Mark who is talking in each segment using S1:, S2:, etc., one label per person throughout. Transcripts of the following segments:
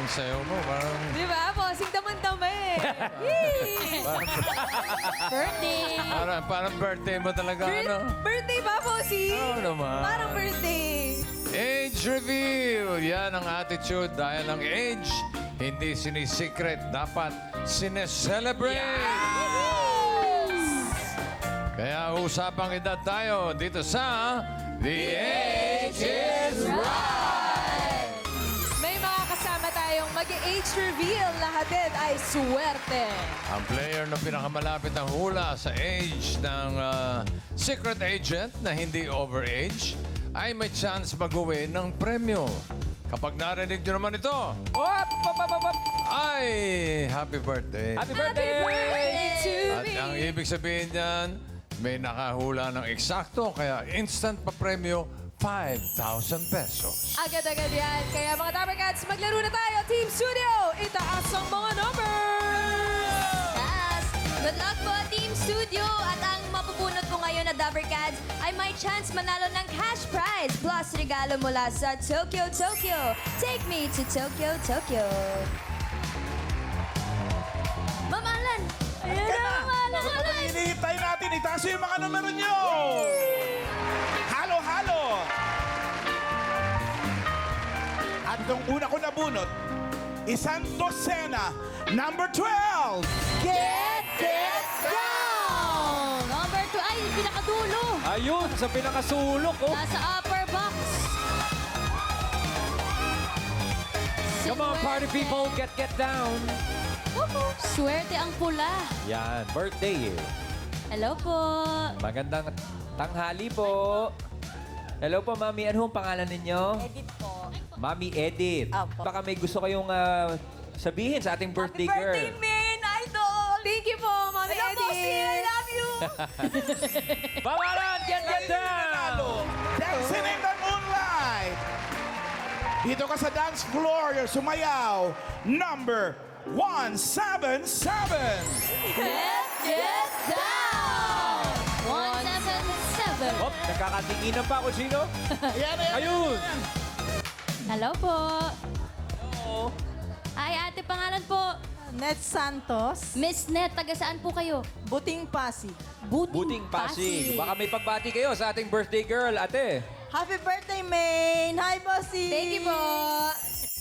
S1: yung sayo mo. Parang...
S2: Di ba? Bossing damang-dama eh. Birthday.
S1: Parang birthday mo talaga, ano?
S2: Birthday ba, Bossing?
S1: Oo naman.
S2: Parang birthday.
S1: Age reveal! Yan ang attitude. Dahil ang age, hindi sinisecret. Dapat sineselebrate! Kaya usapang edad tayo dito sa The Age is Right!
S2: May mga kasama tayong mag-age reveal. Lahat din ay swerte.
S1: Ang player na pinakamalapit ng hula sa age ng secret agent na hindi overage ay may chance mag-uwi ng premyo. Kapag narinig nyo naman ito, ay happy birthday.
S3: Happy birthday!
S2: to
S1: At
S2: me.
S1: ang ibig sabihin niyan, may nakahula ng eksakto, kaya instant pa premyo, 5,000 pesos.
S2: Agad-agad yan. Kaya mga Dapper Cats, maglaro na tayo. Team Studio, itaas ang mga numbers!
S4: Yes! Good luck po, Team Studio! At ang mapupunot ko ngayon na Dapper Cats ay may chance manalo ng cash prize plus regalo mula sa Tokyo, Tokyo. Take me to Tokyo, Tokyo. Mamalan! Ayan na, mamalan!
S5: Hinihintay natin, itaas yung mga numero nyo! Halo-halo! At nung una ko nabunot, isang dosena, number 12!
S4: Get it down! Number 2, ay, pinakadulo!
S3: Ayun, sa pinakasulok, oh.
S4: Nasa upper box.
S3: Come on, party people, get down.
S4: Swerte ang pula.
S3: Yan, birthday eh.
S4: Hello po.
S3: Magandang tanghali po. Hello po, Mami. Ano ang pangalan ninyo?
S6: Edit po.
S3: Mami Edith.
S6: Opo.
S3: Baka may gusto kayong sabihin sa ating birthday
S6: Happy
S3: girl.
S6: birthday, Min! Idol!
S2: Thank you po, Mami
S6: Hello, Bossy! I
S2: Edith.
S6: love you!
S3: Bawalan, get down!
S5: Dancing in the moonlight! Dito ka sa dance floor, you're sumayaw, number 177!
S4: Get down! 177.
S3: Hop, nagkakatinginan pa ako sino? Ayun!
S4: Hello po.
S3: Oo.
S4: Ay, ate, pangalan po.
S6: Net Santos,
S4: Miss Net, taga saan po kayo?
S6: Buting Pasig.
S3: Buting Pasig. Baka may pagbati kayo sa ating birthday girl, ate.
S6: Happy birthday, Main! Hi, Bossy!
S2: Thank you po.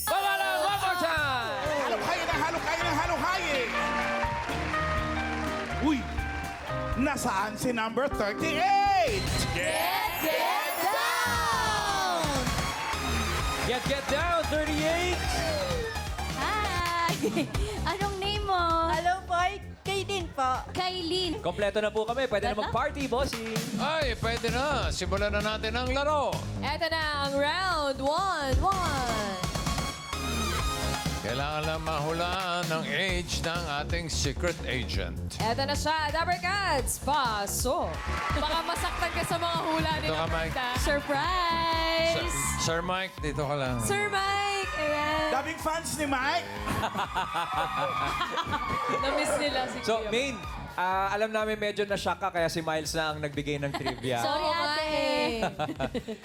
S3: Bawalan, one more time!
S5: Halong-hayin na halong-hayin na halong-hayin! Uy! Nasaan si number 38?
S4: Get down!
S3: Get down, 38!
S4: Hi! Anong name mo?
S6: Hello po, kay din po.
S4: Kailin.
S3: Kompleto na po kami. Pwede na mag-party, bossing.
S1: Ay, pwede na. Simulan na natin ang laro.
S2: Eto na ang round 1-1.
S1: Kailangan lang mahulaan ang age ng ating secret agent.
S2: Eto na siya, Dapper Cats. Pasok. Baka masaktan ka sa mga hula ni
S1: Dito ka, Mike.
S2: Amanda.
S4: Surprise!
S1: Sir Mike, dito ka lang.
S2: Sir Mike. Ayan.
S5: Daming fans ni Mike.
S2: Na-miss nila si
S3: So,
S2: Kuya.
S3: Main, alam namin medyo na-shock ka kaya si Miles na ang nagbigay ng trivia.
S4: Sorry,
S2: Oo nga
S4: ate.
S2: eh.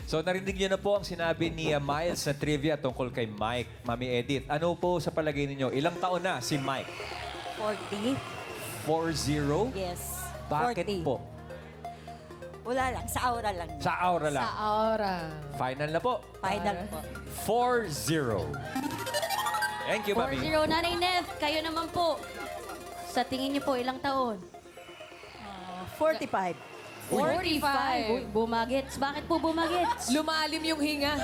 S3: So, narinig niyo na po ang sinabi ni Miles na trivia tungkol kay Mike, Mami Edith. Ano po sa palagay ninyo? Ilang taon na si Mike?
S6: 40?
S3: 40?
S6: Yes.
S3: Bakit
S6: 40.
S3: po?
S6: Wala lang, sa aura lang.
S3: Sa aura lang.
S2: Sa aura.
S3: Final na po.
S6: Final po.
S3: 4-0. Thank you, Mami.
S4: 4-0. Nanay Nev, kayo naman po. Sa tingin niyo po, ilang taon?
S6: 45.
S2: 45.
S4: Uy, bumagets. Bakit po bumagets?
S2: Lumalim yung hinga.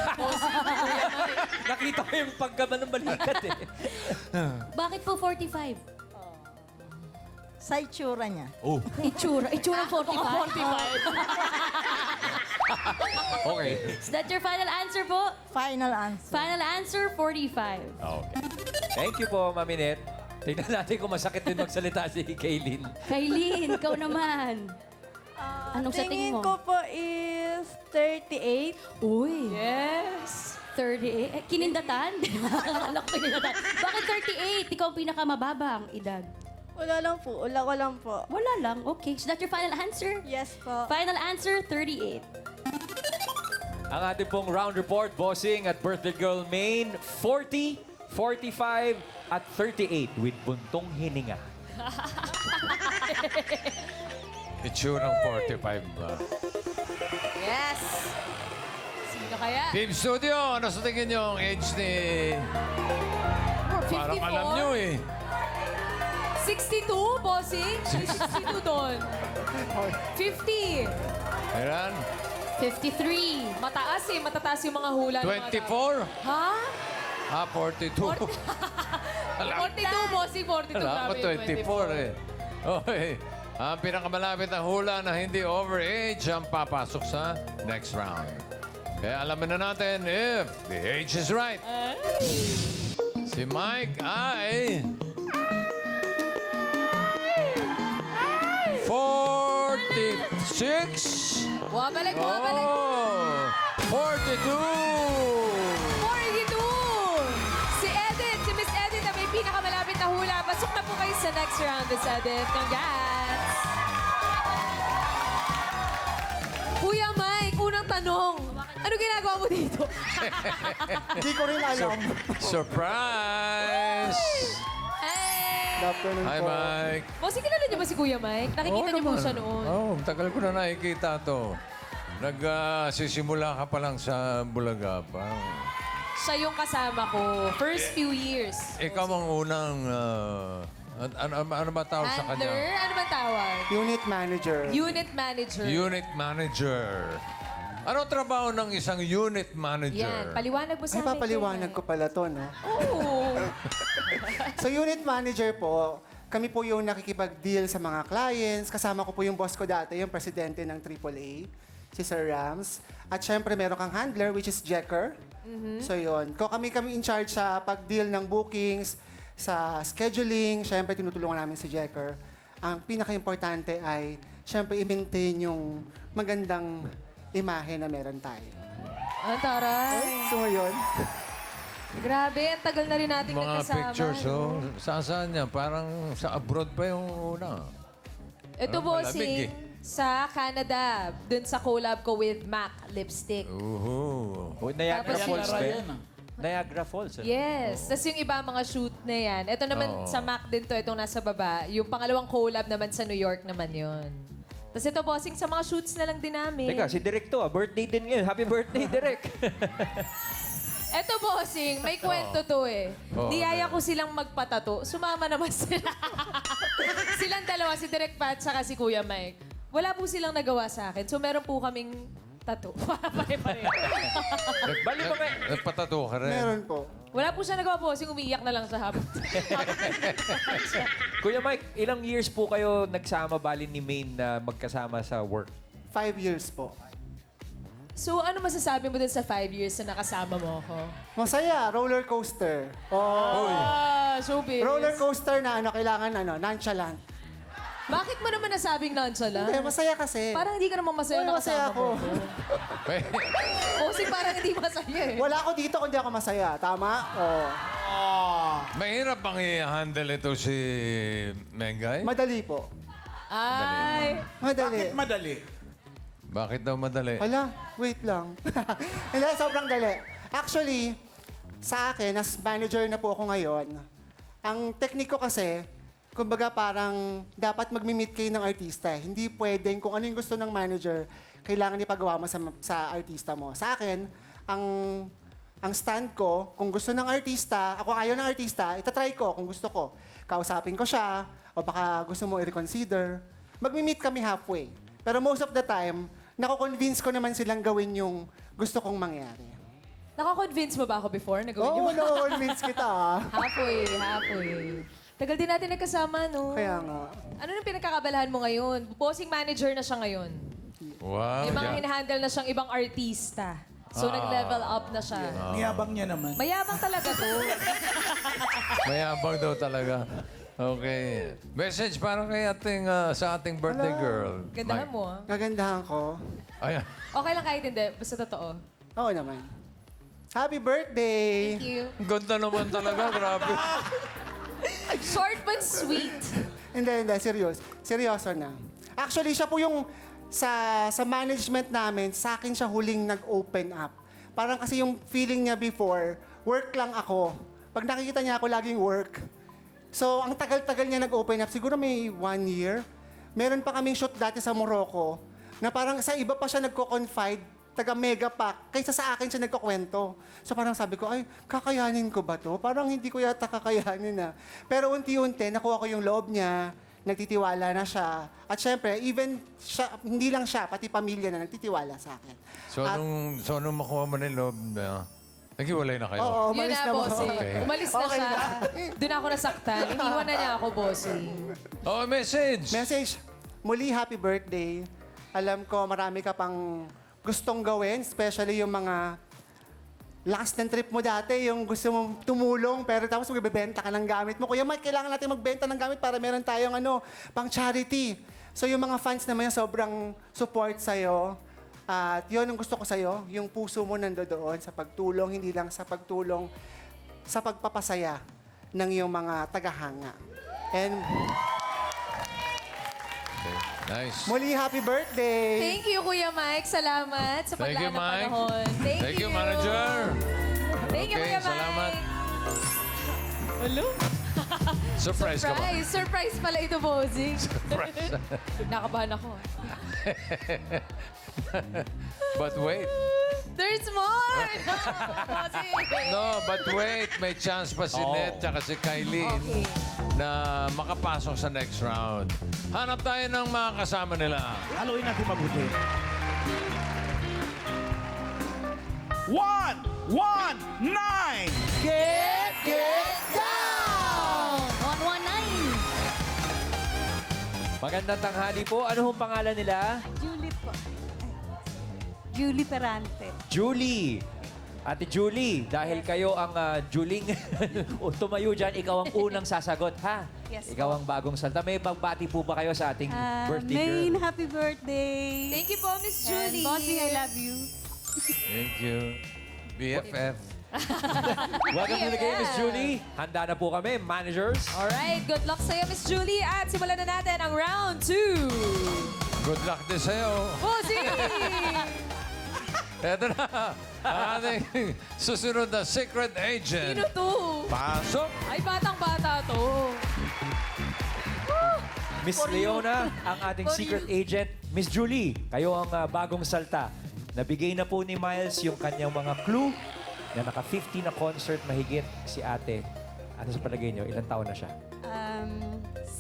S3: Nakita ko yung paggaman ng balikat eh.
S4: Bakit po 45?
S6: Sa itsura niya.
S3: Oh,
S4: Itsura 45?
S3: okay.
S4: Is that your final answer po?
S6: Final answer.
S4: Final answer, 45.
S3: Okay. Thank you po, Mami Net. Tingnan natin kung masakit din magsalita si Kaylin.
S4: Kailin, ikaw naman. Anong sa tingin mo?
S6: Tingin ko po is 38.
S4: Uy,
S2: Yes.
S4: 38. Eh, kinindatan? Akala ko kinindatan. Bakit 38? Ikaw ang pinakamababang edad.
S6: Wala lang po. Wala ko lang po.
S4: Wala lang. Okay. So that's your final answer?
S6: Yes po.
S4: Final answer, 38.
S3: Ang ating pong round report, bossing at birthday girl main, 40 45 at 38 with buntong hininga.
S1: Itsurang 45 ba?
S2: Yes! Sino kaya?
S1: Team Studio, ano sa tingin nyo ang age ni... Parang
S2: 54?
S1: alam nyo eh.
S2: 62, bossing? 62 doon. 50.
S1: Ayan.
S2: 53. Mataas eh. Matataas yung mga hula. ng mga tao.
S1: 24?
S2: Ha?
S1: 42.
S2: 42, bossing. 42.
S1: Alam ko,
S2: Grabe yung
S1: 24 eh. Okay. Ang pinakamalapit na hula na hindi overage ang papasok sa next round. Kaya alamin na natin if the age is right. Si Mike ay... 46.
S2: Bumabalik, bumabalik.
S1: Oh, 42.
S2: 42! Si Edith, si Miss Edith na may pinakamalapit na hula. Pasok na po kayo sa next round, Miss Edith. Congrats! Kuya Mike, unang tanong. Ano ginagawa mo dito?
S7: Hindi ko rin alam.
S1: Surprise!
S2: Hey!
S7: Good afternoon
S1: Hi,
S7: po.
S1: Mike.
S2: Bossing, kilala niyo ba si Kuya Mike? Nakikita niyo po
S1: naman.
S2: siya noon.
S1: Oo, tagal ko na nakikita to. Sisimula ka pa lang sa Bulaga pa.
S2: Siya yung kasama ko. First few years.
S1: Ikaw ang unang... ano ba tawag sa
S2: Handler?
S1: kanya?
S2: Ano ba tawag?
S7: Unit manager.
S2: Unit manager.
S1: Unit manager. Ano trabaho ng isang unit
S2: Yan,
S1: manager?
S2: paliwanag mo sa
S7: Ay,
S2: amin.
S7: papaliwanag
S2: Kuya
S7: ko pala to, no?
S2: Mike. Oo.
S7: So, unit manager po, kami po yung nakikipag-deal sa mga clients. Kasama ko po yung boss ko dati, yung presidente ng AAA, si Sir Rams. At syempre, meron kang handler, which is Jekker. So, yun. Kami in charge sa pag-deal ng bookings, sa scheduling. Syempre, tinutulungan namin si Jekker. Ang pinaka-importante ay, syempre, i-maintain yung magandang imahe na meron tayo.
S2: Ang taray.
S7: So, yun.
S2: Grabe, ang tagal na rin natin
S1: Mga
S2: nagkasama.
S1: pictures,
S2: no?
S1: oh. Saan yan? Parang sa abroad pa yung una.
S2: Ito,
S1: Parang malamig
S2: bossing, sa Canada, dun sa collab ko with MAC Lipstick.
S1: Uhu.
S3: Oh, Niagara
S2: Tapos
S3: Falls
S2: yung-
S3: ba? yan? Niagara Falls.
S2: Yes. Tapos yung iba mga shoot na yan. Ito naman
S1: Oo.
S2: sa MAC din to, itong nasa baba. Yung pangalawang collab naman sa New York naman yon. Tapos ito, bossing, sa mga shoots na lang din namin.
S3: Teka, si Direk to. Birthday din ngayon. Happy birthday, Direk.
S2: Ito, bossing, may kwento to eh.
S1: Oo,
S2: Niyaya ko silang magpatato. Sumama naman sila. Silang dalawa, si Direk Pat saka si Kuya Mike. Wala po silang nagawa sa akin. So meron po kaming tattoo. Pare-pare.
S3: Bali ba kayo?
S1: Nagpatato ka rin.
S7: Meron po.
S2: Wala po siya nagawa, bossing. Umiiyak na lang sa habang.
S3: Kuya Mike, ilang years po kayo nagsama bali ni Maine na magkasama sa work?
S7: 5 years po.
S2: So ano masasabi mo dun sa 5 years na nakasama mo ako?
S7: Masaya, roller coaster. Oh.
S2: Showbiz.
S7: Roller coaster na kailangan nonchalant.
S2: Bakit mo naman nasabing nonchalant?
S7: Hindi, masaya kasi.
S2: Parang hindi ka naman masaya
S7: Oo,
S2: na
S7: masaya
S2: kasama
S7: ako.
S1: May-
S2: Kasi parang hindi masaya eh.
S7: Wala ako dito kung di ako masaya. Tama? Oo.
S1: Mahirap bang i-handle ito si Mengay?
S7: Madali po.
S2: Ay.
S7: Madali.
S5: Madali.
S1: Bakit daw madali?
S7: Wala, wait lang. Hindi, sobrang dali. Actually, sa akin, as manager na po ako ngayon, ang tekniko kasi, kumbaga parang dapat magmi-meet kayo ng artista. Hindi pwedeng kung ano yung gusto ng manager, kailangan ipagawa mo sa artista mo. Sa akin, ang stand ko, kung gusto ng artista, ako ayaw ng artista, itatry ko kung gusto ko. Kausapin ko siya, o baka gusto mo i-reconsider. Magmi-meet kami halfway. Pero most of the time, nako-convince ko naman silang gawin yung gusto kong mangyari.
S2: Nako-convince mo ba ako before na gawin
S7: Oo,
S2: yung
S7: nako-convince kita.
S2: halfway, halfway. Tagal din natin nagkasama, no?
S7: Kaya nga.
S2: Ano nang pinagkakabalahan mo ngayon? Bossing manager na siya ngayon.
S1: Wow.
S2: May mga
S1: yeah.
S2: hinahandle na siyang ibang artista. So, nag-level up na siya.
S5: Niyabang niya naman.
S2: Mayabang talaga to.
S1: Mayabang daw talaga. Okay. Message para kay sa ating birthday girl.
S2: Gandahan
S1: Mike.
S2: mo, ah.
S7: Gagandahan ko.
S1: Ayan.
S2: Okay lang kahit hindi. Basta totoo.
S7: Oo naman. Happy birthday!
S2: Thank you.
S1: Ang ganda naman talaga. Grabe.
S2: Short but sweet.
S7: Hindi, seryoso na. Actually, siya po yung sa management namin, sa akin siya huling nag-open up. Parang kasi yung feeling niya before, work lang ako. pag nakikita niya ako laging work. So, ang tagal-tagal niya nag-open up. Siguro may 1 year. Meron pa kaming shoot dati sa Morocco na parang sa iba pa siya nagko-confide, taga-mega pack, kaysa sa akin siya nagkukwento. So parang sabi ko, ay, kakayanin ko ba to? Parang hindi ko yata kakayanin na. Pero unti-unti, nakuha ko yung loob niya, nagtitiwala na siya. At syempre, even siya, hindi lang siya, pati pamilya na nagtitiwala sa akin.
S1: So, nung makuha mo na yung loob, naghiwalay na kayo?
S7: Oo,
S2: Yun
S7: umalis
S2: na,
S7: na mo.
S2: bossing.
S1: Okay.
S2: Umalis na
S7: Okay
S2: siya.
S7: na.
S2: Doon ako nasaktan. Iniwan na niya ako, bossing.
S1: Oh, message!
S7: Message, muli happy birthday. Alam ko marami ka pang gustong gawin, especially yung mga last ng trip mo dati, yung gusto mong tumulong, pero tapos magbebenta ka ng gamit mo. Kuya Mike, kailangan natin magbenta ng gamit para meron tayong pang charity. So yung mga fans naman yung sobrang support sa'yo. At yun ang gusto ko sa'yo, yung puso mo nandoon sa pagtulong, hindi lang sa pagtulong, sa pagpapasaya ng iyong mga tagahanga. And
S1: Nice.
S7: muli, happy birthday!
S2: Thank you, Kuya Mike. Salamat sa
S1: Thank you,
S2: paglaan ng
S1: Mike.
S2: panahon.
S1: Thank you, manager.
S2: Thank you,
S1: Okay,
S2: Kuya Mike.
S1: salamat.
S2: Hello?
S1: Surprise ka ba?
S2: Surprise! Surprise pala ito, bossing. Nakabahan ako.
S1: But wait.
S2: There's more! Bossing.
S1: No, but wait. May chance pa si Net at si Kylie
S2: Okay.
S1: na makapasok sa next round. Hanap tayo ng mga kasama nila.
S5: Haluin natin mabuti. 119!
S4: Get down! 119.
S3: Magandang tanghali po. Ano hong pangalan nila?
S6: Julie po. Julie Perante.
S3: Julie. Ate Julie, dahil kayo ang Juling tumayo dyan, ikaw ang unang sasagot, ha?
S6: Yes,
S3: Ikaw ang bagong salta. May pagbati po ba kayo sa ating birthday
S6: Maine,
S3: girl?
S6: happy birthday.
S2: Thank you po, Miss
S6: And
S2: Julie.
S6: Bossing, I love you.
S1: Thank you. BFF.
S3: Welcome to the game, Miss Julie. Handa na po kami, managers.
S2: Alright, good luck sa'yo, Miss Julie. At simulan na natin ang round 2.
S1: Good luck din sa'yo.
S2: Bossing!
S1: Eto na. Ang ating susunod na secret agent.
S2: Sino to?
S1: Pasok.
S2: Ay, batang-bata to.
S3: Miss Leona, ang ating
S2: For
S3: secret agent. Miss Julie, kayo ang bagong salta. Nabigay na po ni Miles yung kanyang mga clue na naka-50 na concert mahigit si ate. Ano sa palagay niyo? Ilang taon na siya?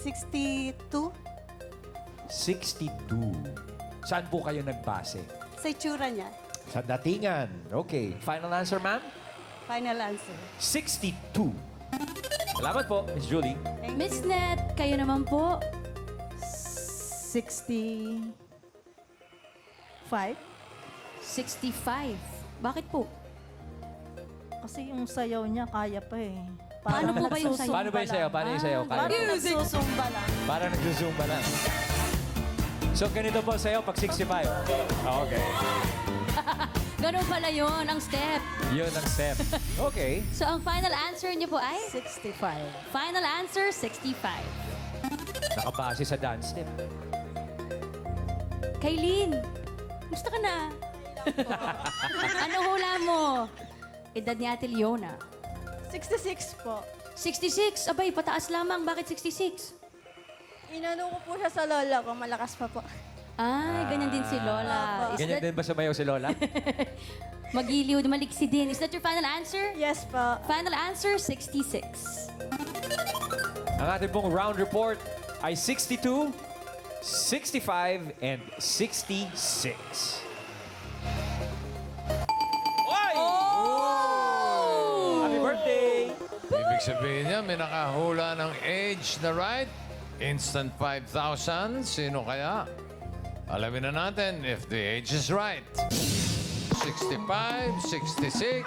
S6: 62
S3: 62. Saan po kayo nagbase?
S6: sa itsura niya.
S3: Sa datingan. Okay. Final answer, ma'am?
S6: Final answer.
S3: 62. Salamat po, Miss Julie.
S4: Miss Net, kayo naman po.
S6: 65.
S4: 65. Bakit po?
S6: Kasi yung sayaw niya, kaya pa eh.
S4: Paano po ba yung sayaw?
S3: Paano ba yung sayaw? Paano yung sayaw? Kaya?
S6: Parang
S2: Music.
S6: nagsusumba lang.
S3: Parang nagsusumba lang. So, ganito po sayo pag 65. Okay.
S4: Ganun pala yun, ang step.
S3: Yun ang step. Okay.
S4: So, ang final answer niyo po ay?
S6: 65.
S4: Final answer, 65.
S3: Nakabase sa dance step.
S4: Kaylin, gusto ka na? Ano hula mo? Edad ni Ate Leona.
S6: 66 po.
S4: 66. Abay, pataas lamang. Bakit 66?
S6: Inano ko po siya sa lola ko, malakas pa po.
S4: Ay, ganyan din si Lola. Is
S3: Ganyan
S4: that
S3: din ba sumayaw si Lola?
S4: magiliw, maliksi din? Is that your final answer?
S6: Yes po.
S4: Final answer, 66.
S3: Ang ating pong round report ay 62, 65, and 66. Oy! Happy birthday!
S1: Ibig sabihin niya, may nakahula ng age na right. Instant 5,000. Sino kaya? Alamin na natin if the age is right. 65, 66,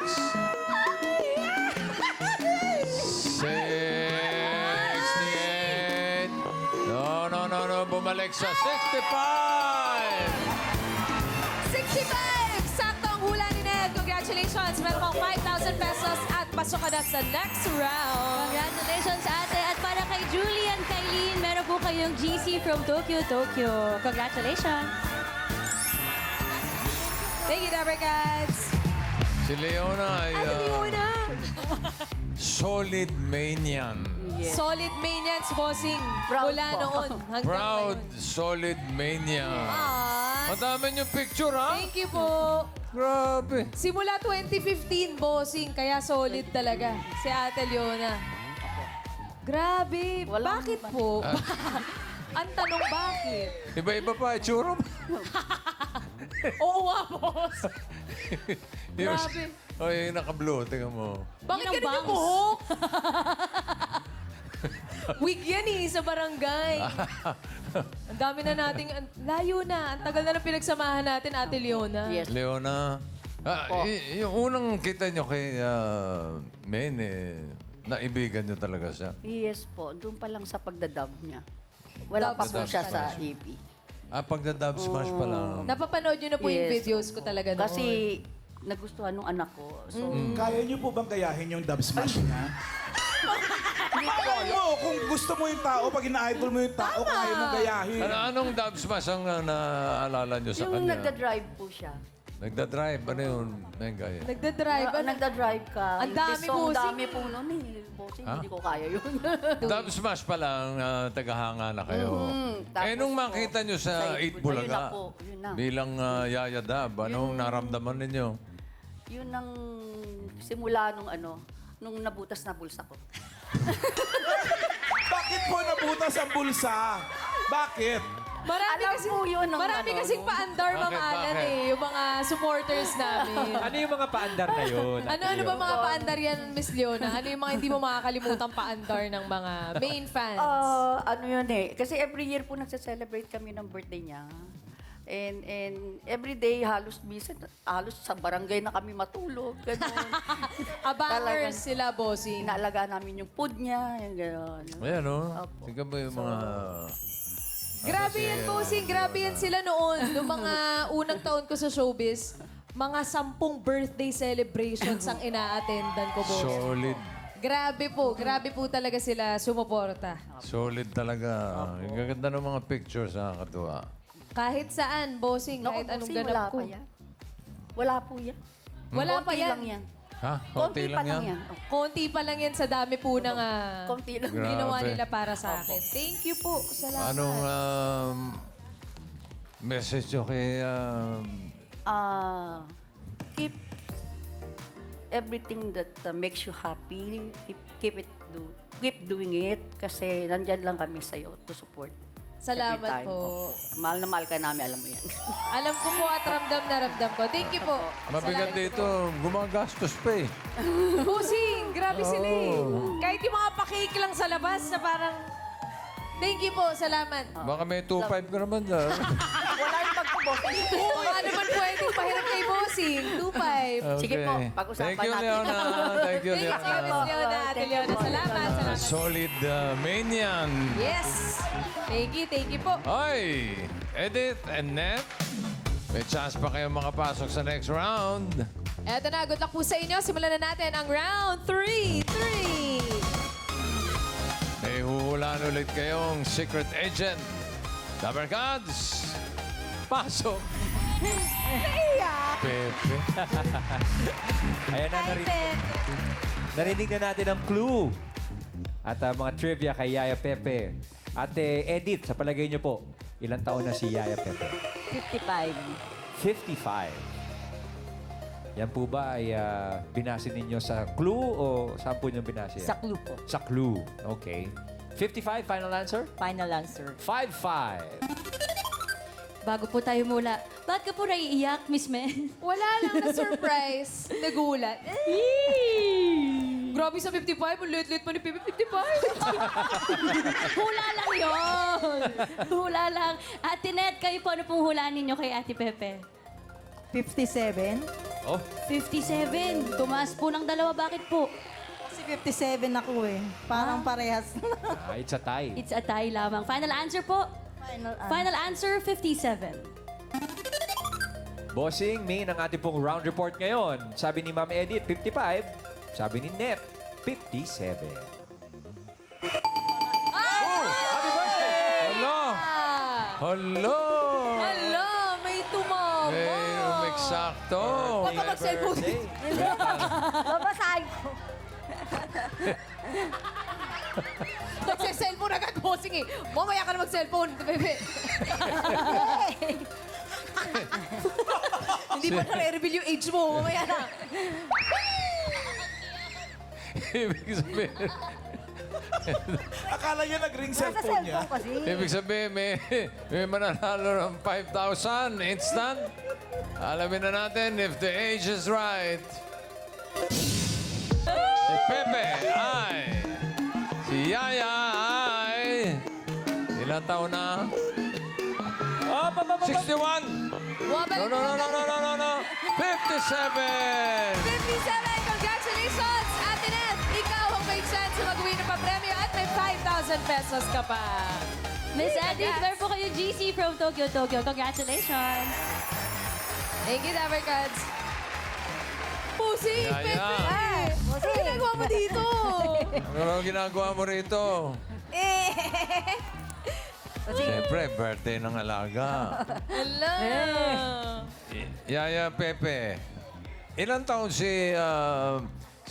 S1: 68. No. Bumalik sa 65.
S2: 65! Saktong hula ni Ned. Congratulations! Meron kang 5,000 pesos at pasok ka na sa next round.
S4: Congratulations, ate. At para kay Julie and Kailin, meron po kayong GC from Tokyo, Tokyo. Congratulations.
S2: Thank you, Dabber Cats.
S1: Si Leona ay solid manian.
S2: Solid manians, bossing.
S6: Proud
S2: Mula
S6: po.
S2: noon hanggang
S1: Proud,
S2: ngayon.
S1: solid manian.
S2: Ah,
S1: Ang dami niyong picture, ha?
S2: thank you po.
S1: Grabe.
S2: Simula 2015, bossing. Kaya solid talaga si Ate Leona. Grabe. Bakit po? Ang tanong, bakit?
S1: Iba-iba pa, itsura mo.
S2: Oo nga, boss. Grabe.
S1: O, yung naka-blue, tingnan mo.
S2: Bakit ganun yung buhok? Wig yan sa barangay. Ang dami na nating... Layo na. Ang tagal na ng pinagsamahan natin, Ate Leona.
S6: Yes.
S1: Leona, yung unang kita niyo kay Men, naibigan niyo talaga siya.
S8: Yes po, doon pa lang sa pagdadub niya. Wala pa po
S1: Dub
S8: siya sa
S1: smash.
S8: EP.
S1: Pagda-dub smash pa lang.
S2: Napapanood nyo na po yung
S8: Yes.
S2: videos ko talaga noon.
S8: Kasi nagustuhan nung anak ko. So,
S5: Kaya niyo po bang gayahin yung dub smash niya? Malay mo, kung gusto mo yung tao, pag ina-idol mo yung tao, kaya mo gayahin.
S1: Anong dub smash ang naalala niyo sa
S8: yung
S1: kanya?
S8: nagda-drive po siya.
S1: Nagda-drive, ano yun? Mega yan.
S2: Nagda-drive. Ano?
S8: Nagda-drive ka.
S2: Ang dami
S8: So,
S2: po,
S8: ang dami po nun eh. Bossing,
S1: Ha?
S8: hindi ko kaya yun.
S1: Dub smash pa lang, tagahanga na kayo.
S8: Tapos
S1: Nung
S8: po,
S1: makita niyo sa 8
S8: Ayun na
S1: Bulaga,
S8: po, yun na.
S1: bilang Yaya Dab, anong naramdaman ninyo?
S8: Yun ang simula nung nabutas na bulsa ko.
S5: Bakit po nabutas ang bulsa? Bakit?
S2: Marami
S8: Alam
S2: kasi,
S8: po yun ng
S2: marami
S8: ano,
S2: kasing
S8: nung-
S2: paandar, Ma'am
S1: Bakit,
S2: Alan
S1: bakit?
S2: yung mga supporters namin.
S3: Ano yung mga paandar na yun? Ate
S2: Ano ba
S3: Leo?
S2: mga paandar yan, Miss Leona? Ano yung mga hindi mo makakalimutang paandar ng mga main fans?
S8: Ano yun eh. Kasi every year po nagse-celebrate kami ng birthday niya. And every day halos sa barangay na kami matulog. Ganun.
S2: Abangers
S8: talagang-
S2: sila, bossing.
S8: Inaalagaan namin yung food niya. Yung gano'n.
S1: Ayan, no?
S8: Opo.
S1: Tingnan mo yung mga...
S2: Grabe yan, bossing. Grabe yan sila noon. Noong mga unang taon ko sa showbiz, mga 10 birthday celebrations ang ina-attendan ko, boss.
S1: Solid.
S2: Grabe po talaga sila sumuporta.
S1: Solid talaga. Ang gaganda ng mga pictures, nakakatuwa.
S2: Kahit saan, bossing,
S8: Naku,
S2: kahit anong
S8: bossing,
S2: ganap ko.
S8: wala pa yan. Wala po yan.
S2: Wala pa
S8: Konti
S2: yan.
S8: lang yan.
S1: Ha?
S8: Konti pa lang yan. Oh,
S2: Konti pa lang yan sa dami po ng
S8: konti lang.
S1: Grabe.
S2: ginawa nila para sa akin. Thank you po. Salamat.
S1: Anong message nyo kay...
S8: Keep everything that makes you happy. Keep doing it kasi nandyan lang kami sa'yo to support.
S2: Salamat
S8: Every time.
S2: po.
S8: Mahal na mahal ka namin, alam mo yan.
S2: Alam ko po at ramdam na ramdam ko. Thank you po.
S1: mabigat dito, gumagastos pa eh.
S2: Busing, grabe sila eh. Kahit yung mga pakik lang sa labas na parang... Thank you po, salamat.
S1: Baka may 2.5 ka naman dyan.
S8: Wala yung pagkabossing.
S2: Baka naman pwedeng pahiram kay Bossing. 2-5.
S8: Sige po, pag-usapan
S1: Thank you,
S8: natin.
S1: Leona. Thank you,
S2: Thank you,
S1: Leona.
S2: Miss Leona, Ate Leona. Salamat, salamat.
S1: Solid manian.
S2: Yes. Thank you po.
S1: Ay, Edith and Net, may chance pa kayong makapasok sa next round.
S2: Eto na, good luck po sa inyo. Simulan na natin ang round 3.
S1: May huhulaan ulit kayong secret agent. Dabber Gods, pasok. Pepe.
S3: Ayan na, narinig na natin ang clue. At mga trivia kay Yaya Pepe. Ate Edith, sa palagay niyo po, ilang taon na si Yaya Pepe?
S6: 55.
S3: 55. Yan po ba ay binase ninyo sa clue o saan po ninyo binase?
S6: Sa clue po.
S3: Sa clue. Okay. 55, final answer?
S6: Final answer.
S3: 5-5.
S9: Bago po tayo mula, ba't ka po naiiyak, Miss Men?
S2: Wala lang na surprise. Nagulat. Grabe sa 55. Ang lit-lit mo ni Pipi 55.
S9: Hula lang yon. Hula lang. Ate Net, kayo po ano pong hulaan ninyo kay Ate Pepe?
S6: 57?
S3: Oh,
S9: 57. Tumaas po ng 2. Bakit po?
S6: Kasi 57 ako eh. Parang parehas.
S3: it's a tie.
S9: It's a tie lamang. Final answer po? Final answer, 57.
S3: Bossing, main ang ating pong round report ngayon. Sabi ni Ma'am Edith, 55. Sabi ni Net, 57. Happy birthday!
S1: Hello! Hello!
S2: Hala, may tumama.
S1: May umeksakto.
S2: Baka mag-cellphone.
S3: Birthday.
S4: Babasahin ko.
S2: Nagse-cellphone agad, bossing eh. Mamaya ka na mag-cellphone, bebe. Hindi pa nare-reveal yung age mo. Mamaya na.
S1: Ibig sabihin,
S5: Akala niya nag-ring
S6: Nasa
S5: cellphone niya.
S6: cellphone kasi.
S1: ibig sabihin may mananalo ng 5,000 instant. Alamin na natin if the age is right. Si Pepe ay... Si Yaya ay... Ilang taon na? 61!
S2: Wabalik
S1: No. 57!
S2: 57! Congratulations, Ate Net! Ikaw ang may chance na mag-win ng papremyo at may 5,000 pesos ka pa.
S9: Miss Eddie, there po kayo GC from Tokyo. Congratulations.
S2: Thank you, Dabarkads. Pusi!
S1: Yaya.
S2: Pepe! Ano ginagawa mo dito?
S1: Ano ang ginagawa mo rito? Siyempre, birthday ng alaga.
S2: Hello!
S1: Yaya Pepe, ilang taon si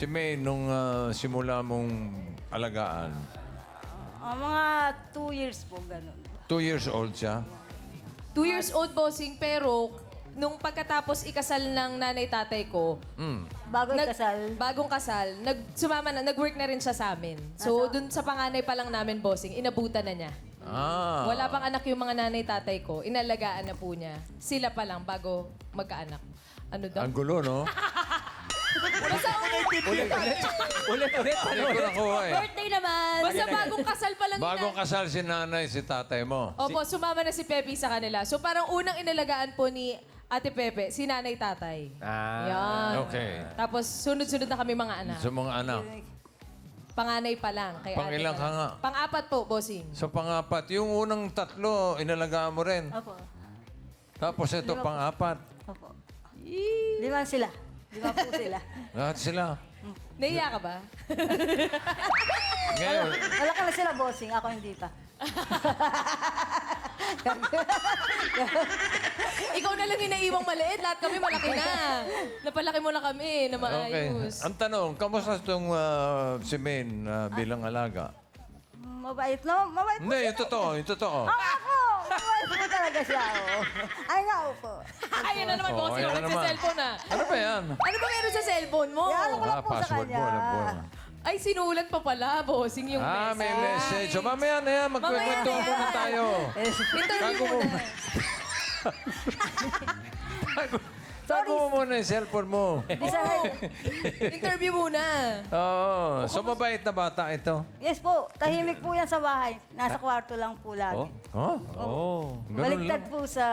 S1: May nung simula mong alagaan?
S6: Mga 2 years po, ganun.
S1: 2 years old siya?
S2: 2 years old, bossing, pero nung pagkatapos ikasal ng nanay-tatay ko,
S6: Bago ikasal.
S2: bagong kasal, nag-work na rin siya sa amin. So, dun sa panganay pa lang namin, bossing, inabutan na niya.
S1: Ah.
S2: Wala pang anak yung mga nanay-tatay ko. Inalagaan na po niya. Sila pa lang bago magkaanak. Ano daw?
S1: Ang gulo, no?
S3: Ulit.
S1: Hindi ko nakuha eh.
S9: Birthday naman.
S2: Basta bagong kasal pa lang
S1: Bagong kasal si nanay, si tatay mo.
S2: Opo, sumama na si Pepe sa kanila. So parang unang inalagaan po ni Ate Pepe, si nanay-tatay. Yan.
S1: Okay.
S2: Tapos sunod-sunod na kami mga anak.
S1: Sa mga anak.
S2: Panganay pa lang. Kay ate
S1: Pangilang
S2: pa
S1: ka
S2: lang.
S1: nga?
S2: Pang-apat po, bossing.
S1: Sa pangapat, yung unang tatlo, inalagaan mo rin.
S6: Opo.
S1: Tapos ito, pang-apat.
S6: Opo. 5 sila. 5 po sila.
S1: Lahat sila.
S2: Naiya ka ba?
S1: Ngayon,
S6: Malaki na sila, bossing. Ako hindi pa.
S2: Ikaw na lang yung naiwang maliit. Lahat kami malaki na. Napalaki mo na kami na
S1: okay.
S2: maayos.
S1: Ang tanong, kamusta itong si Maine bilang alaga?
S6: Mabait na. Mabait po
S1: Hindi,
S6: siya.
S1: yung totoo, yung totoo.
S6: Ako! Mabait po talaga siya. Oh. Ay, nako po.
S2: Ayan na naman,
S1: Oo,
S2: bossing.
S1: ayan na
S2: Wala sa
S1: naman.
S2: cellphone na.
S1: Ano ba yan?
S2: Ano ba meron sa cellphone mo?
S6: Ano ko lang po sa
S1: Password
S6: kanya.
S1: mo, alam ko.
S2: Ay, sinulat pa pala, bossing, yung
S1: May
S2: message.
S1: message. So, mamaya na yan, magkwento
S2: Mamaya na
S1: muna
S2: yan.
S1: tayo.
S2: Interview mo na.
S1: Tago mo muna yung cellphone mo.
S2: Interview muna.
S1: Oo. So, mabait na bata ito.
S6: Yes po. Tahimik po yan sa bahay. Nasa kwarto lang po lagi.
S1: Oh? Ganun
S6: Baliktad
S1: lang.
S6: po sa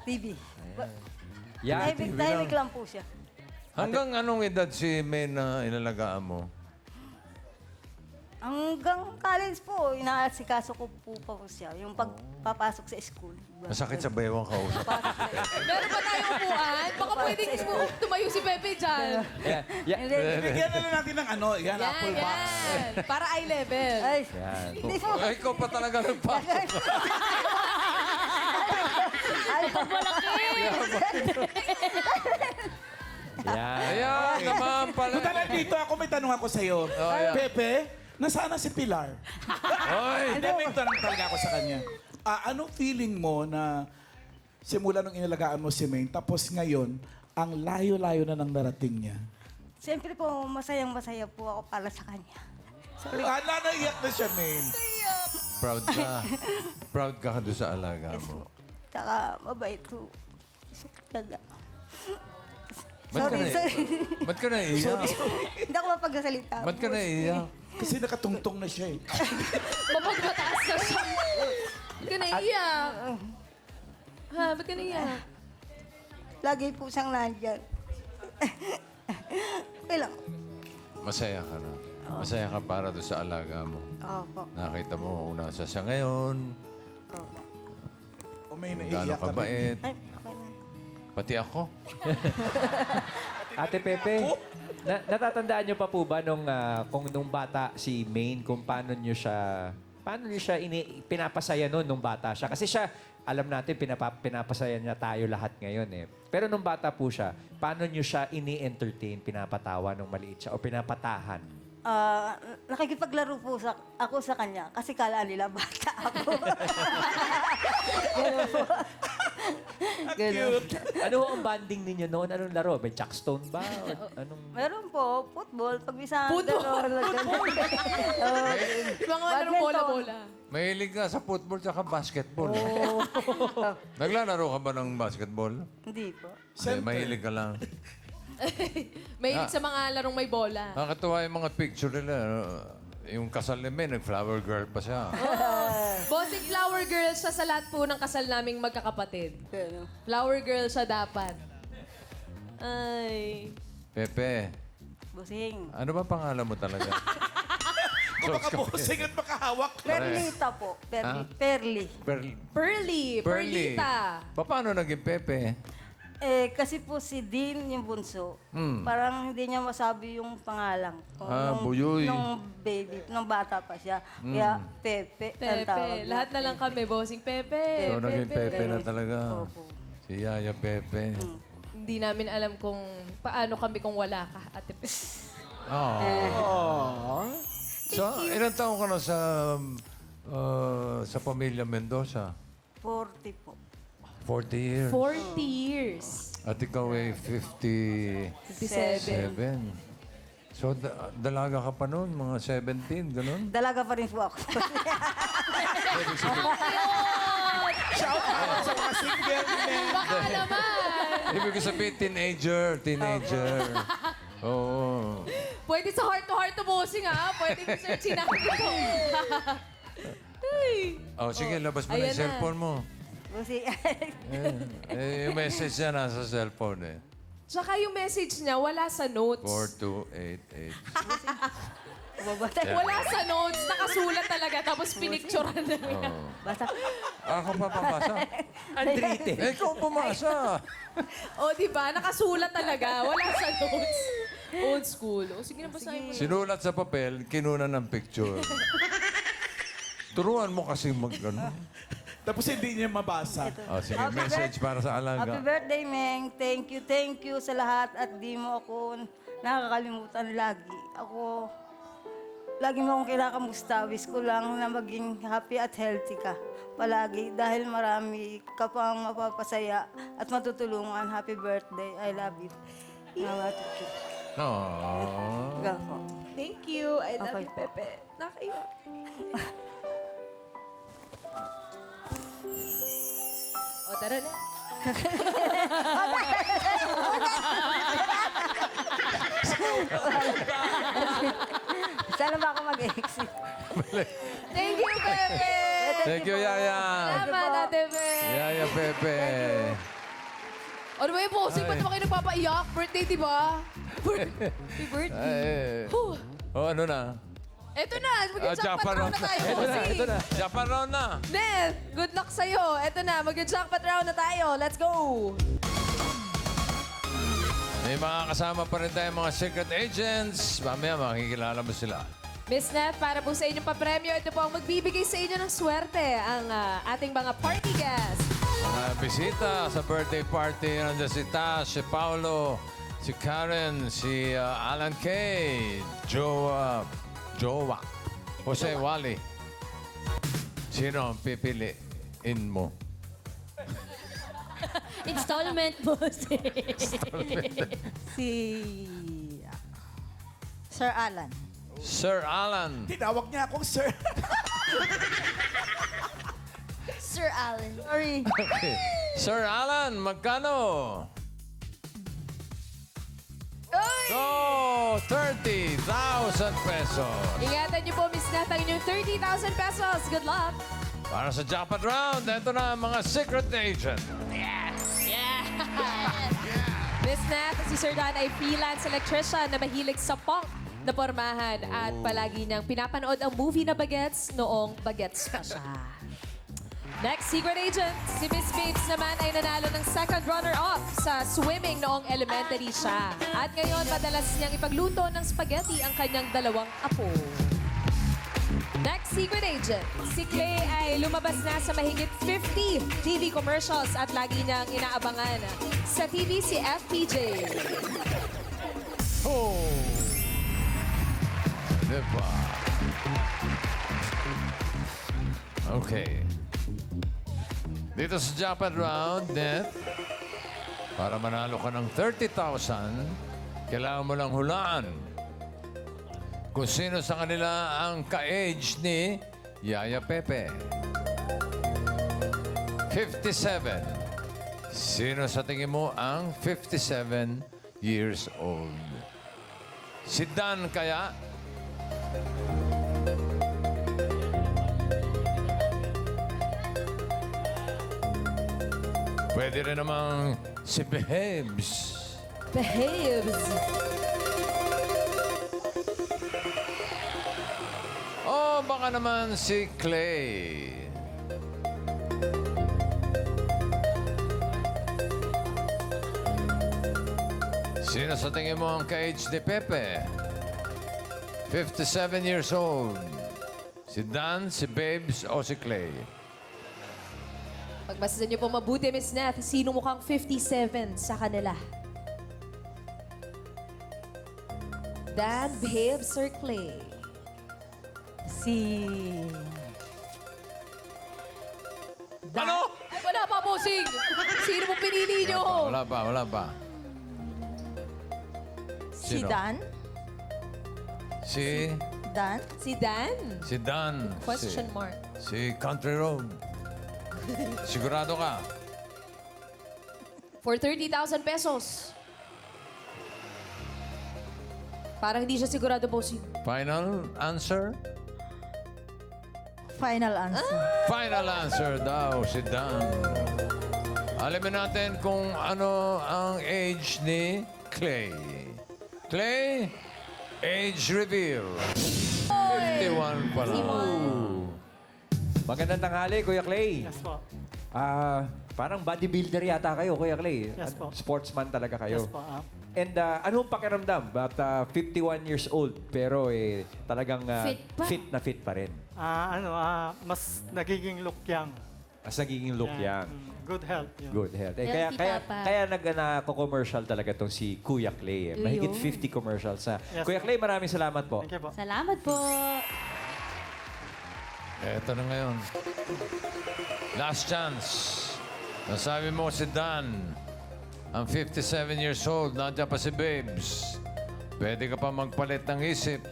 S6: TV.
S3: Yan.
S6: Tahimik lang po siya.
S1: Hanggang anong edad si May na inalagaan mo?
S6: Hanggang college po, inaasikaso ko po pa siya. Yung pagpapasok sa school.
S1: Masakit sa baywang kausap.
S2: Meron pa tayong upuan? Baka pwedeng tumayo si Pepe dyan.
S6: Hindi.
S5: Bigyan na lang natin ng yan,
S2: Yan,
S5: apple box.
S2: yan. Para eye level.
S6: Ay,
S3: Yan.
S6: hindi po.
S1: Ay, ikaw pa talaga nagpasok.
S6: Ay,
S3: Yan.
S1: Ayan naman pala.
S5: Punta lang dito ako, may tanong ako sa'yo.
S1: yeah.
S5: Pepe, nasaan na si Pilar?
S1: Oy!
S5: Hindi, may tanong talaga ako sa kanya. Anong feeling mo na simula nung inalagaan mo si Maine, tapos ngayon, ang layo-layo na nang narating niya?
S6: siyempre po, masayang-masaya po ako para sa kanya.
S5: Naiyak na siya, Maine.
S1: Proud ka. Proud ka doon sa alaga mo.
S6: Tsaka, mabait po. Talaga.
S1: Ba't ka na-
S6: Sorry.
S1: Ba't ka naiiyak?
S6: Hindi ako mapagsasalita.
S1: Ba't ka naiiyak?
S5: Kasi nakatungtong na siya eh.
S2: Mapagmataas na siya. Ba't ka naiiyak? Ha, ba't ka naiiyak?
S6: Lagi po siyang nandyan. Okay lang.
S1: Masaya ka na. Masaya ka para doon sa alaga mo.
S6: Opo.
S1: Nakita mo, unasa siya ngayon.
S5: O may
S1: Gano'ng
S5: naiiyak ka ba?
S1: kabait.
S6: Ay, okay na.
S1: Pati ako.
S3: Ate Pepe, natatandaan niyo pa po ba kung nung bata si Maine, kung paano niyo siya pinapasaya nung bata siya? Kasi siya, alam natin, pinapasaya niya tayo lahat ngayon eh. Pero nung bata po siya, paano niyo siya ini-entertain, pinapatawa nung maliit siya o pinapatahan?
S6: Nakikipaglaro po ako sa kanya kasi kala nila bata ako. Ganun po. Ganun.
S3: Ano ang banding ninyo noon? Anong laro? May Chuckstone ba? O anong...
S6: Meron po, football. Pag minsan,
S2: Football? Yung mga larong bola-bola.
S1: Mahilig ka sa football tsaka basketball. Naglalaro ka ba ng basketball?
S6: Hindi po.
S1: Mahilig ka lang.
S2: Mahilig sa mga larong may bola.
S1: Nakakatuwa yung mga picture nila. Yung kasal ni May, nag-flower girl pa siya.
S2: Bossing flower girl siya sa lahat po ng kasal naming magkakapatid. Flower girl siya dapat. Ay.
S1: Pepe,
S6: Busing.
S1: ano ba pangalan mo talaga?
S5: Makabusing at makahawak.
S6: Perlita po. Perli.
S2: Pearly. Perlita.
S1: Paano naging Pepe?
S6: Kasi po si Dean, yung bunso, parang hindi niya masabi yung pangalan.
S1: Buyoy.
S6: Nung baby, nung bata pa siya. Kaya Pepe, ang tawag
S2: Pepe.
S6: niya.
S2: Lahat na lang kami, bossing Pepe.
S1: So, naging Pepe na talaga.
S6: Opo.
S1: Si Yaya Pepe.
S2: Hindi namin alam kung paano kami kung wala ka, Ate Pepe.
S1: So, ilang taon ka na sa pamilya Mendoza?
S6: 40 po.
S1: 40 years.
S2: 40 years.
S1: At ikaw ay 57.
S2: 57.
S1: So, dalaga ka pa noon, mga 17, ganun?
S6: Dalaga pa rin po ako.
S5: Shout out sa mga single men.
S2: Baka naman.
S1: Ibig sabihin, teenager. Oo.
S2: Pwede sa heart to bossing, ha? Pwede ni Sir sinabi ko. Ay.
S1: Oh, sige, labas mo na
S2: Ayan
S1: yung cellphone mo.
S6: Busing.
S1: Yung message niya nasa cellphone eh.
S2: Tsaka yung message niya, wala sa notes.
S1: 4288.
S2: Wala sa notes. Nakasulat talaga. Tapos pinicturean na niya.
S6: Basta.
S1: Ako pa pabasa.
S3: Andrite.
S1: Eh, ikaw pumasa.
S2: O, di ba? Nakasulat talaga. Wala sa notes. Old school. O, sige na, basahin mo.
S1: Sinulat sa papel, kinuna ng picture. Turuan mo kasi mag-ano.
S5: Tapos hindi niya mabasa.
S1: Oh, sige, message para sa
S6: Happy
S1: alaga.
S6: birthday, Meng. Thank you sa lahat at di mo ako nakakalimutan lagi. Lagi mo akong kinakamusta. Wish ko lang na maging happy at healthy ka palagi dahil marami ka pang mapapasaya at matutulungan. Happy birthday. I love you. Mama Tuki.
S1: Oh.
S2: Thank you. I love
S6: Okay.
S2: you, Pepe. Nakaiyak. O, tara na.
S6: Sana ba ako mag-exit?
S2: Thank you, Pepe!
S1: Thank you, Yaya.
S2: Salamat, Ate Pepe.
S1: Yaya Pepe.
S2: Ano ba yung bossing? Ba't naman kayo nagpapaiyak? Birthday, di ba? Happy birthday.
S1: Oh, ano na?
S2: Eto na, mag-jackpot
S1: Japan
S2: round
S1: round
S2: na
S1: na.
S2: tayo, bossing.
S1: Japan round na.
S2: Ned, good luck sa'yo. Eto na, mag-jackpot round na tayo. Let's go!
S1: May mga kasama pa rin tayong mga secret agents. Mamaya makikilala mo sila.
S2: Miss Nat, para po sa inyong papremyo, ito po ang magbibigay sa inyo ng swerte, ang ating mga party guests.
S1: Mga bisita sa birthday party. Nandiyan si Tash, si Paolo, si Karen, si Alan Kay, Jowa, Jose Wally. Sino ang pipiliin mo?
S9: Installment, boss.
S6: Si Sir Alan.
S1: Sir Alan.
S5: Tinawag niya akong sir.
S4: Sir Alan.
S6: Sorry.
S1: Okay. Sir Alan, magkano? Go! 30,000 pesos.
S2: Ingatan niyo po, Miss Nat, ang inyong 30,000 pesos. Good luck!
S1: Para sa jackpot round, ito na ang mga secret agent.
S2: Miss Nat, si Sir Don ay freelance electrician na mahilig sa punk na pormahan at palagi niyang pinapanood ang movie na Bagets noong Bagets pa siya. Next secret agent, si Miss Babes naman ay nanalo ng second runner-up sa swimming noong elementary siya. At ngayon, madalas niyang ipagluto ng spaghetti ang kanyang dalawang apo. Next secret agent, si Clay ay lumabas na sa mahigit 50 TV commercials at lagi niyang inaabangan sa TV si FPJ.
S1: Oh! Diba? Okay. Dito sa Japan round, Net, para manalo ka ng 30,000, kailangan mo lang hulaan kung sino sa kanila ang ka-age ni Yaya Pepe. 57. Sino sa tingin mo ang 57 years old? Si Dan kaya? Pwede rin namang si Behabs.
S2: Behaves.
S1: O baka naman si Clay. Sino sa tingin mo ang ka-age ni Pepe? 57 years old. Si Dan, si Babes, o si Clay?
S2: Pagmasasan niyo po mabuti, Miss Nath, sino mukhang 57 sa kanila? Dan, Behaves, or Clay?
S1: Ano?
S2: Ay, wala pa, bossing! Sino mo pinili niyo?
S1: Wala pa, wala pa.
S6: Si
S1: Sino?
S6: Dan?
S1: Si...
S6: Dan?
S2: Si Dan?
S1: Si Dan.
S2: Question
S1: si,
S2: mark.
S1: Si Country Road. Sigurado ka?
S2: For 30,000 pesos. Parang hindi siya sigurado, bossing.
S1: Final answer?
S6: Final answer.
S1: Final answer daw, si Dan. Alamin natin kung ano ang age ni Clay. Clay, age reveal. 51 pa lang.
S3: Magandang tanghali, Kuya Clay.
S10: Yes po.
S3: Parang bodybuilder yata kayo, Kuya Clay.
S10: Yes po.
S3: Sportsman talaga kayo.
S10: Yes po.
S3: And anong pakiramdam? At 51 years old, pero talagang
S9: Fit pa.
S3: fit pa rin.
S10: Mas nagiging look young.
S3: Mas nagiging look
S10: Yan.
S3: young.
S10: Good health. Yun.
S3: Good health.
S9: Healthy papa.
S3: Kaya nag-commercial talaga tong si Kuya Clay. Mahigit 50 commercials na.
S10: Yes,
S3: Kuya
S10: po.
S3: Clay, maraming salamat po.
S10: Thank you po.
S9: Salamat po.
S1: Eto na ngayon. Last chance. Nasabi mo si Dan, ang 57 years old, nandiyan pa si Babes. Pwede ka pa magpalit ng isip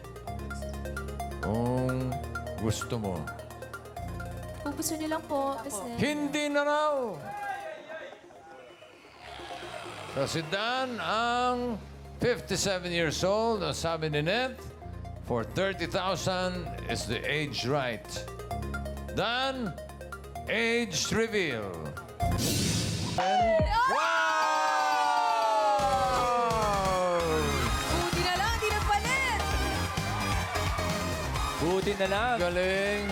S1: kung gusto mo.
S2: Kung gusto niyo lang po, Miss Nath.
S1: Hindi na raw! So si Dan, ang 57 years old, ang sabi ni Net, for 30,000 is the age right. Dan, age reveal. Wow!
S2: Buti na lang, di na palit!
S3: Buti na lang.
S1: Galing.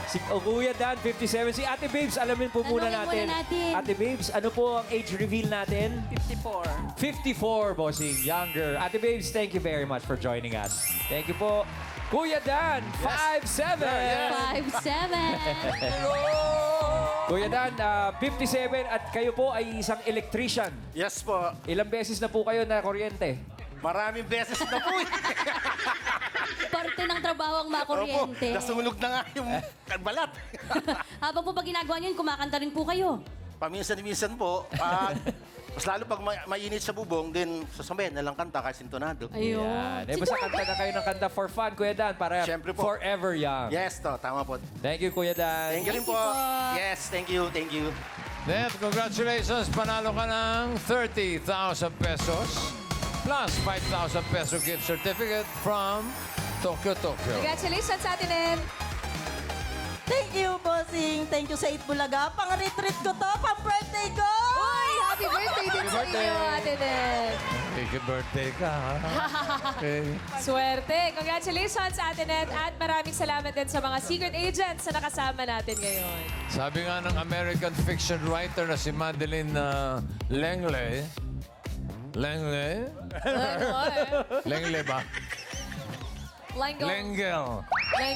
S3: Si Kuya Dan, 57. Si Ate Babes, alamin po muna
S9: Tanungin muna natin.
S3: Ate Babes, ano po ang age reveal natin?
S8: 54.
S3: 54, bossing. Younger. Ate Babes, thank you very much for joining us. Thank you po. Kuya Dan, 5'7".
S9: 5'7".
S3: Kuya Dan, 57 at kayo po ay isang electrician.
S11: Yes po.
S3: Ilang beses na po kayo na kuryente?
S11: Maraming beses na po.
S9: Parte ng trabaho ang makuryente.
S11: Nasunog na nga yung balat.
S9: Habang po pag ginagawa niyo, yun, kumakanta rin po kayo.
S11: Paminsan-minsan po. Mas lalo pag mainit sa bubong, din sasabayan na lang kanta kahit sintonado.
S9: Ayun.
S3: Yan. Basta kanta na kayo ng kanta for fun, Kuya Dan, para
S11: Siyempre po.
S3: forever young.
S11: Yes to, tama po.
S3: Thank you, Kuya Dan.
S11: Thank you rin po. Yes, thank you, thank you.
S1: Net, congratulations. Panalo ka ng 30,000 pesos plus 5,000 peso gift certificate from Tokyo.
S2: Congratulations sa atin, Ed.
S6: Thank you, bossing. Thank you sa Itbulaga. Pang-retreat ko to, pang-birthday ko!
S2: Uy, happy birthday din sa iyo, Ate Ed.
S1: Happy birthday ka, ha? Okay.
S2: Swerte. Congratulations sa atin, Ed. At maraming salamat din sa mga secret agents na nakasama natin ngayon.
S1: Sabi nga ng American fiction writer na si Madeline Langley. Langley? Langley ba?
S2: Lango.
S1: Lengel.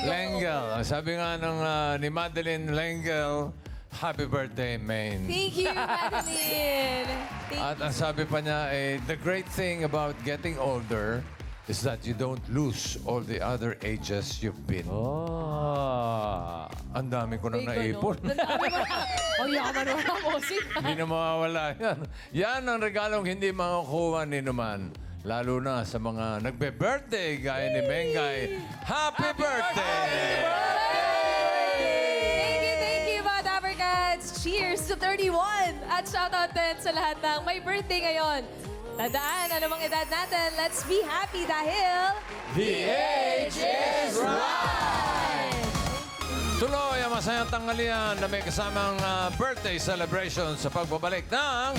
S1: Lengel. Sabi nga ng ni Madeline Lengel, happy birthday, Maine.
S2: Thank you, Madeline.
S1: At ang sabi pa niya, the great thing about getting older is that you don't lose all the other ages you've been.
S3: Oh.
S1: Ang dami ko nang naipon.
S2: Ang dami mo. Oh, yaman mo na, Bossing.
S1: Hindi na mawawala yan. Yan ang regalong hindi makukuha ni naman. Lalo na sa mga nagbe-birthday gaya ni Mengay. Happy birthday!
S2: Thank you, mga Dabber Cats. Cheers to 31. At shoutout din sa lahat ng may birthday ngayon. Tandaan, ano mang edad natin, let's be happy dahil...
S1: The age is right! Tuloy ang masayang tanghalian na may kasamang birthday celebration sa pagbabalik ng...